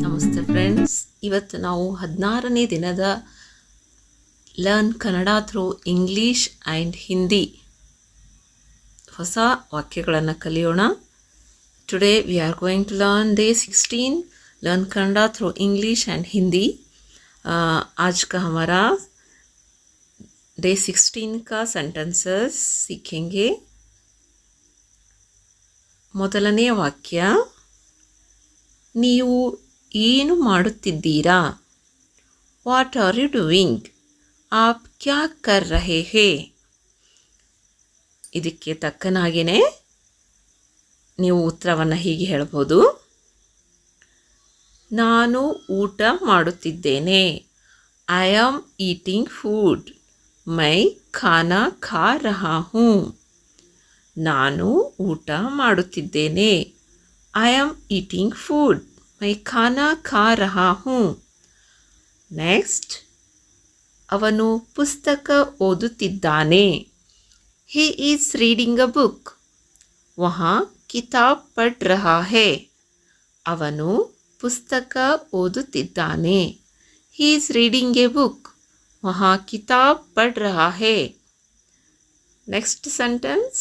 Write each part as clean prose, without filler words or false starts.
ನಮಸ್ತೆ ಫ್ರೆಂಡ್ಸ್, ಇವತ್ತು ನಾವು 16ನೇ ದಿನದ learn Kannada through English and Hindi ಹೊಸ ವಾಕ್ಯಗಳನ್ನು ಕಲಿಯೋಣ. Today we are going to learn day 16 learn Kannada through English and Hindi. आज का हमारा डे 16 का सेंटेंसेस सीखेंगे. ಮೊದಲನೆಯ ವಾಕ್ಯ, ನೀವು ಏನು ಮಾಡುತ್ತಿದ್ದೀರಾ? What are you doing? ಆಪ್ ಕ್ಯಾ ಕರ್ ರಹೆ ಹೇ? ಇದಕ್ಕೆ ತಕ್ಕನಾಗಿಯೇ ನೀವು ಉತ್ತರವನ್ನು ಹೀಗೆ ಹೇಳ್ಬೋದು. ನಾನು ಊಟ ಮಾಡುತ್ತಿದ್ದೇನೆ. I am eating food. ಮೈ ಖಾನಾ ಖಾ ರಹಾ ಹೂಂ. ನಾನು ಊಟ ಮಾಡುತ್ತಿದ್ದೇನೆ. I am eating food. ಮೈ ಖಾನಾ ಖಾ ರಹಾ ಹೂಂ. ನೆಕ್ಸ್ಟ್, ಅವನು ಪುಸ್ತಕ ಓದುತ್ತಿದ್ದಾನೆ. He is reading a book. ವಹಾ ಕಿತಾಬ್ ಪढ़ ರಹಾ ಹೇ. ಅವನು ಪುಸ್ತಕ ಓದುತ್ತಿದ್ದಾನೆ. He is reading a book. ವಹಾ ಕಿತಾಬ್ ಪढ़ ರಹಾ ಹೇ. ನೆಕ್ಸ್ಟ್ ಸೆಂಟೆನ್ಸ್,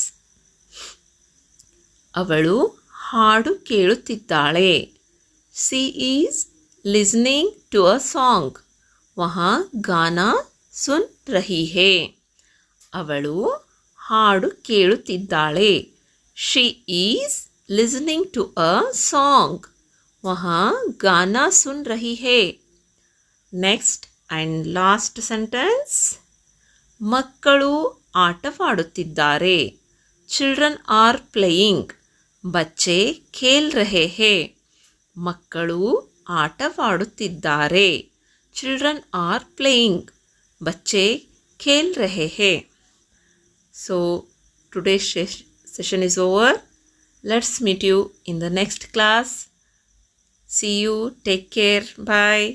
ಅವಳು ಹಾಡು ಕೇಳುತ್ತಿದ್ದಾಳೆ. She is listening to a song. ವಹಾ ಗಾನಾ ಸುನ್ ರಹಿ ಹೇ. ಅವಳು ಹಾಡು ಕೇಳುತ್ತಿದ್ದಾಳೆ. She is listening to a song. ವಹಾ ಗಾನಾ ಸುನ್ ರಹಿ ಹೇ. ನೆಕ್ಸ್ಟ್ ಆ್ಯಂಡ್ ಲಾಸ್ಟ್ ಸೆಂಟೆನ್ಸ್, ಮಕ್ಕಳು ಆಟವಾಡುತ್ತಿದ್ದಾರೆ. Children are playing. ಬಚ್ಚೆ ಖೇಲ್ ರಹೆ ಹೇ. ಮಕ್ಕಳು ಆಟವಾಡುತ್ತಿದ್ದಾರೆ. Children are playing. ಬಚ್ಚೆ ಖೇಲ್ ರಹೆ ಹೇ. So today's session is over. Let's meet you in the next class. See you. Take care. Bye.